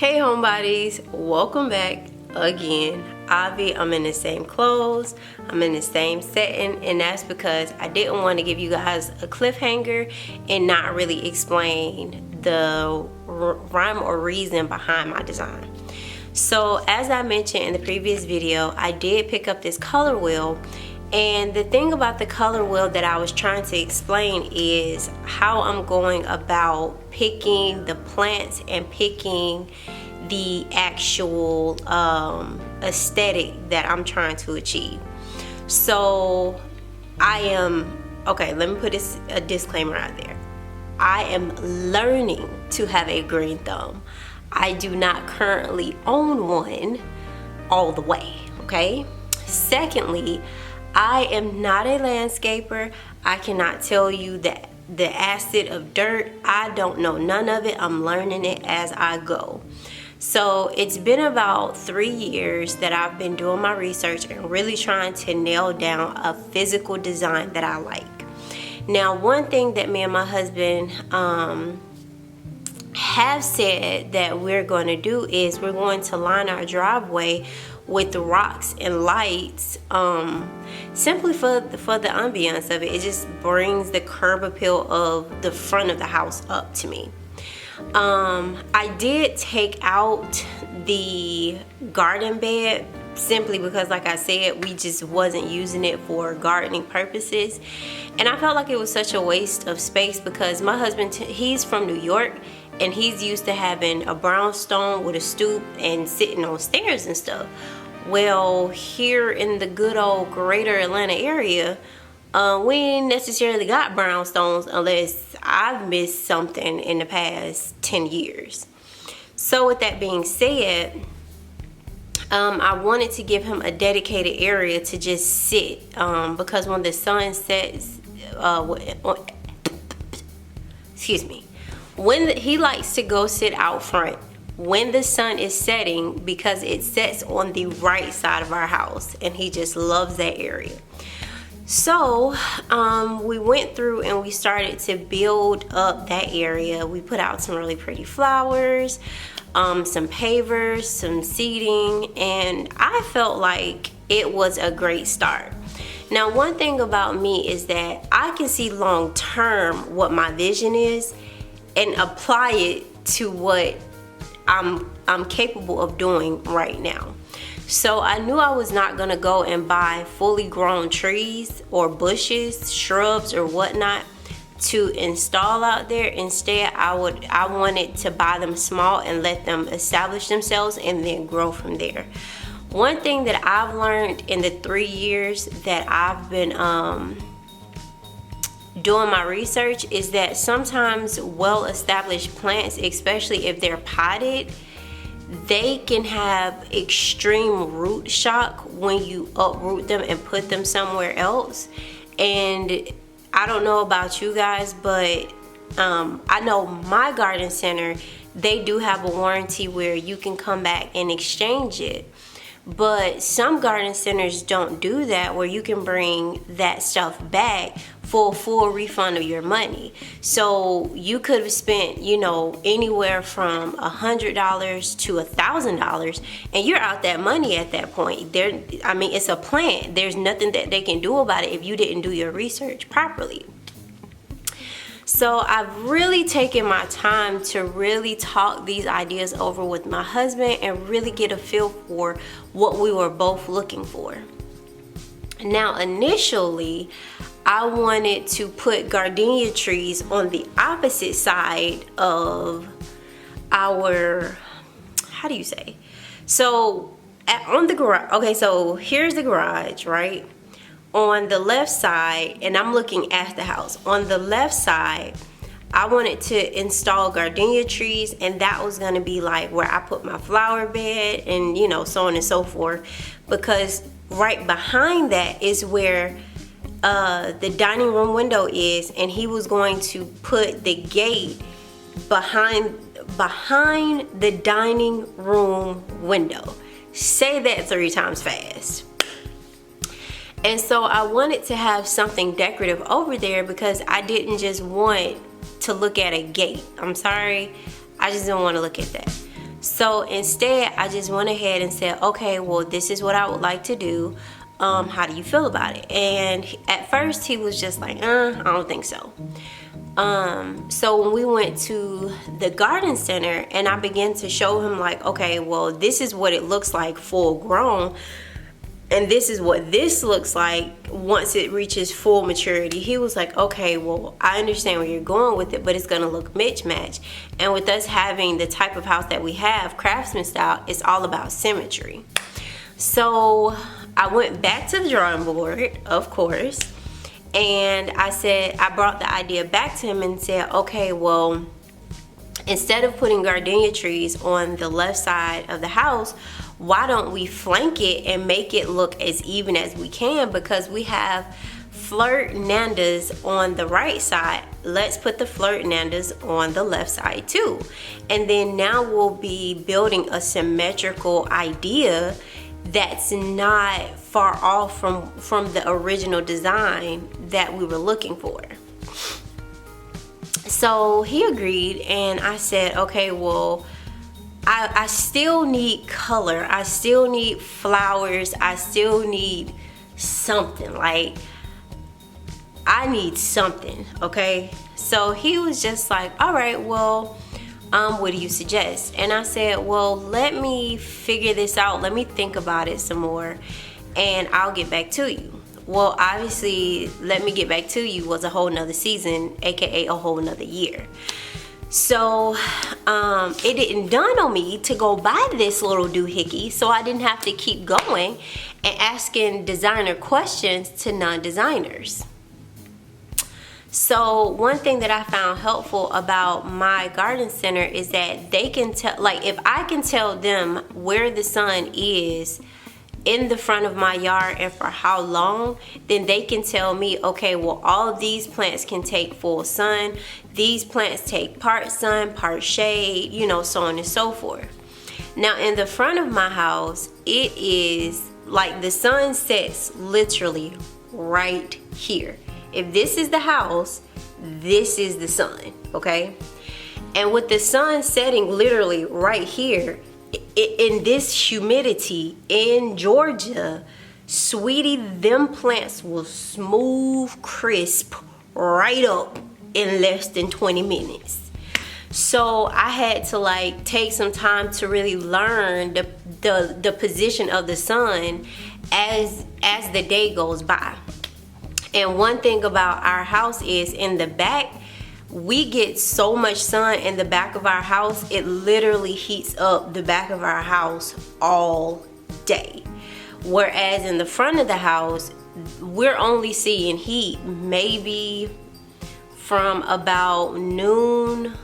Hey homebodies, welcome back again. Avi, I'm in the same clothes, I'm in the same setting, and that's because I didn't want to give you guys a cliffhanger and not really explain the rhyme or reason behind my design. So as I mentioned in the previous video, I did pick up this color wheel, and the thing about the color wheel that I was trying to explain is how I'm going about picking the plants and picking the actual aesthetic that I'm trying to achieve. So okay, let me put a disclaimer out there. I am learning to have a green thumb. I do not currently own one all the way, okay? Secondly, I am not a landscaper. I cannot tell you that the acid of dirt. I don't know none of it. I'm learning it as I go. So it's been about 3 years that I've been doing my research and really trying to nail down a physical design that I like. Now, one thing that me and my husband have said that we're going to do is we're going to line our driveway with the rocks and lights, simply for the ambiance of it. It just brings the curb appeal of the front of the house up to me. I did take out the garden bed simply because, like I said, we just wasn't using it for gardening purposes, and I felt like it was such a waste of space because my husband, he's from New York, and he's used to having a brownstone with a stoop and sitting on stairs and stuff. Well, here in the good old greater Atlanta area, we ain't necessarily got brownstones unless I've missed something in the past 10 years. So with that being said, I wanted to give him a dedicated area to just sit, because when the sun sets, he likes to go sit out front when the sun is setting because it sets on the right side of our house, and he just loves that area. So we went through and we started to build up that area. We put out some really pretty flowers, some pavers, some seating, and I felt like it was a great start. Now, one thing about me is that I can see long term what my vision is and apply it to what I'm capable of doing right now. So I knew I was not gonna go and buy fully grown trees or bushes, shrubs or whatnot to install out there. Instead, I wanted to buy them small and let them establish themselves and then grow from there. One thing that I've learned in the 3 years that I've been doing my research is that sometimes well-established plants, especially if they're potted, they can have extreme root shock when you uproot them and put them somewhere else. And I don't know about you guys, but I know my garden center, they do have a warranty where you can come back and exchange it. But some garden centers don't do that, where you can bring that stuff back for a full refund of your money. So you could have spent, anywhere from $100 to $1,000, and you're out that money at that point. It's a plant. There's nothing that they can do about it if you didn't do your research properly. So I've really taken my time to really talk these ideas over with my husband and really get a feel for what we were both looking for. Now, initially, I wanted to put gardenia trees on the opposite side of our, on the garage. Okay, so here's the garage, right? On the left side, and I'm looking at the house, on the left side, I wanted to install gardenia trees, and that was going to be like where I put my flower bed and so on and so forth, because right behind that is where the dining room window is, and he was going to put the gate behind the dining room window. Say that 3 times fast. And so I wanted to have something decorative over there because I didn't just want to look at a gate. I'm sorry, I just didn't want to look at that. So instead, I just went ahead and said, okay, well, this is what I would like to do. How do you feel about it? And at first he was just like, I don't think so. So when we went to the garden center and I began to show him like, okay, well, this is what it looks like full grown, and this is what this looks like once it reaches full maturity, he was like, okay, well, I understand where you're going with it, but it's gonna look mismatched. And with us having the type of house that we have, craftsman style, it's all about symmetry. So I went back to the drawing board, of course, and I brought the idea back to him and said, okay, well, instead of putting gardenia trees on the left side of the house, why don't we flank it and make it look as even as we can? Because we have Flirtin Enders on the right side. Let's put the Flirtin Enders on the left side too. And then now we'll be building a symmetrical idea that's not far off from the original design that we were looking for. So he agreed, and I said, okay, well, I still need color, I still need flowers, I still need something, like I need something, okay? So he was just like, all right, well, what do you suggest? And I said, well, let me figure this out, let me think about it some more, and I'll get back to you. Well, obviously, let me get back to you was a whole nother season, aka a whole nother year. So it didn't dawn on me to go buy this little doohickey, so I didn't have to keep going and asking designer questions to non-designers. So one thing that I found helpful about my garden center is that they can tell, like if I can tell them where the sun is in the front of my yard and for how long, then they can tell me, okay, well, all of these plants can take full sun, these plants take part sun, part shade, you know, so on and so forth. Now in the front of my house, it is like the sun sets literally right here. If this is the house, this is the sun, okay? And with the sun setting literally right here, in this humidity in Georgia, sweetie, them plants will smooth, crisp right up in less than 20 minutes. So I had to like take some time to really learn the position of the sun as the day goes by. And one thing about our house is in the back, we get so much sun in the back of our house, it literally heats up the back of our house all day. Whereas in the front of the house, we're only seeing heat maybe from about noon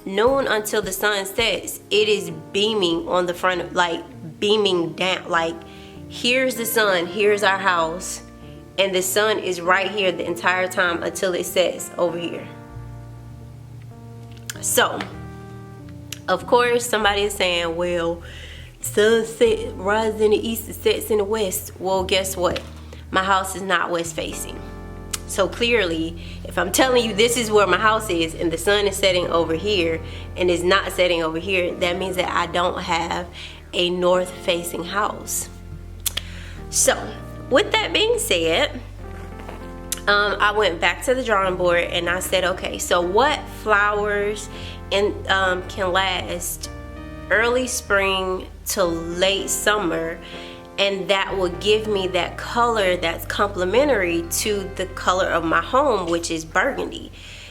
until the sun sets. It is beaming on the front of, like beaming down, like here's the sun, here's our house, and the sun is right here the entire time until it sets over here. So, of course, somebody is saying, well, sunset rises in the east and sets in the west. Well, guess what? My house is not west facing. So clearly, if I'm telling you this is where my house is and the sun is setting over here and is not setting over here, that means that I don't have a north facing house. So, with that being said, I went back to the drawing board and I said, okay, so what flowers can last early spring to late summer, and that will give me that color that's complementary to the color of my home, which is burgundy.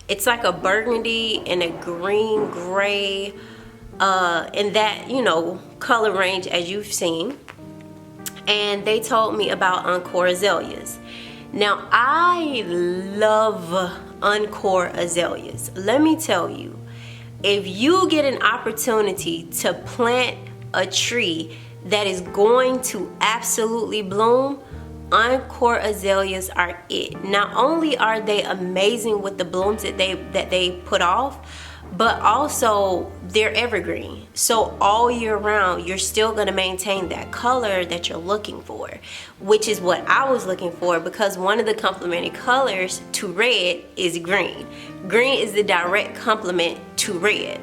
It's like a burgundy and a green gray, in that, you know, color range as you've seen. And they told me about encore azaleas. Now I love encore azaleas. Let me tell you, if you get an opportunity to plant a tree that is going to absolutely bloom, encore azaleas are it. Not only are they amazing with the blooms that they put off, but also they're evergreen. So all year round, you're still gonna maintain that color that you're looking for, which is what I was looking for, because one of the complementary colors to red is green. Green is the direct complement to red.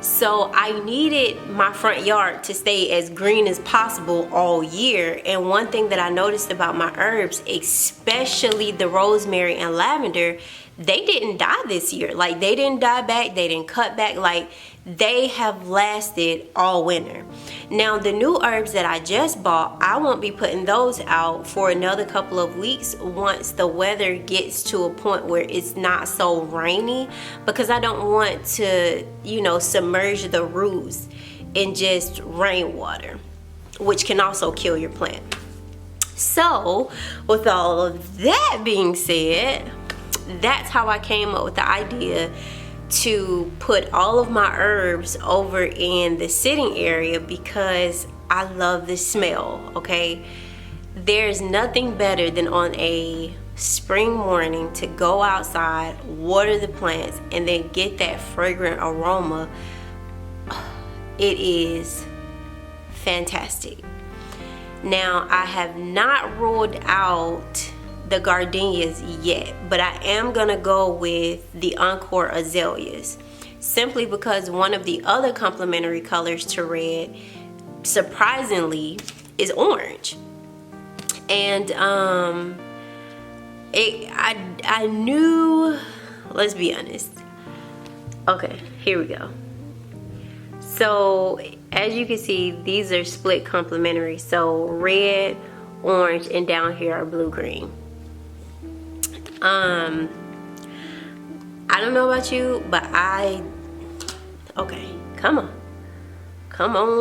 So I needed my front yard to stay as green as possible all year. And one thing that I noticed about my herbs, especially the rosemary and lavender, they didn't die this year. Like, they didn't die back, they didn't cut back. Like, they have lasted all winter. Now, the new herbs that I just bought, I won't be putting those out for another couple of weeks once the weather gets to a point where it's not so rainy, because I don't want to, you know, submerge the roots in just rainwater, which can also kill your plant. So, with all of that being said, that's how I came up with the idea to put all of my herbs over in the sitting area, because I love the smell, okay? There's nothing better than on a spring morning to go outside, water the plants, and then get that fragrant aroma. It is fantastic. Now, I have not ruled out the gardenias yet, but I am gonna go with the Encore azaleas, simply because one of the other complementary colors to red, surprisingly, is orange. And I knew, let's be honest. Okay, here we go. So as you can see, these are split complementary, so red, orange, and down here are blue-green. I don't know about you, but okay, come on,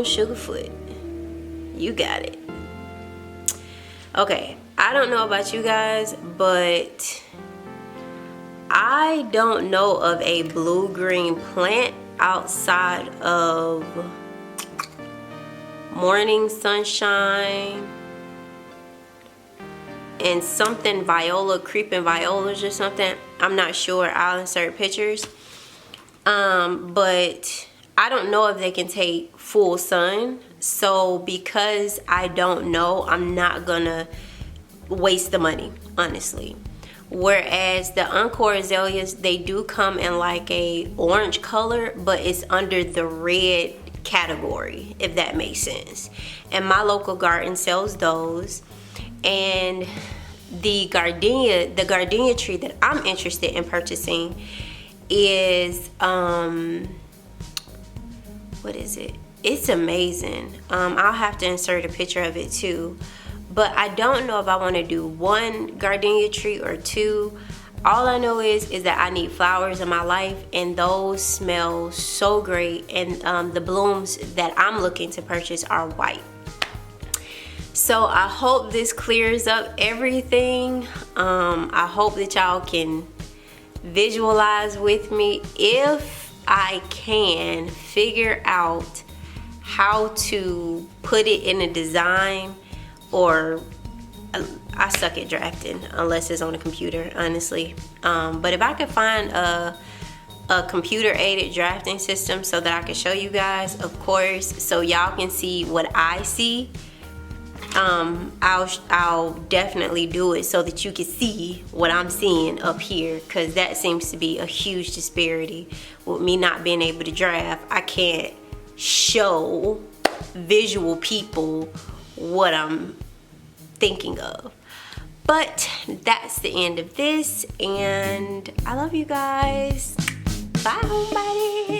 Sugarfoot, you got it. Okay, I don't know about you guys, but I don't know of a blue-green plant outside of Morning Sunshine and something viola, creeping violas or something. I'm not sure. I'll insert pictures. But I don't know if they can take full sun. So because I don't know, I'm not gonna waste the money, honestly. Whereas the Encore azaleas, they do come in like a orange color, but it's under the red category, if that makes sense. And my local garden sells those. And the gardenia tree that I'm interested in purchasing is what is it? It's amazing. I'll have to insert a picture of it too. But I don't know if I want to do one gardenia tree or two. All I know is that I need flowers in my life, and those smell so great. And the blooms that I'm looking to purchase are white. So I hope this clears up everything. I hope that y'all can visualize with me. If I can figure out how to put it in a design, or I suck at drafting unless it's on a computer, honestly. But if I could find a computer aided drafting system so that I can show you guys, of course, so y'all can see what I see, I'll definitely do it so that you can see what I'm seeing up here, because that seems to be a huge disparity with me not being able to draft. I can't show visual people what I'm thinking of. But that's the end of this, and I love you guys. Bye, homebodies.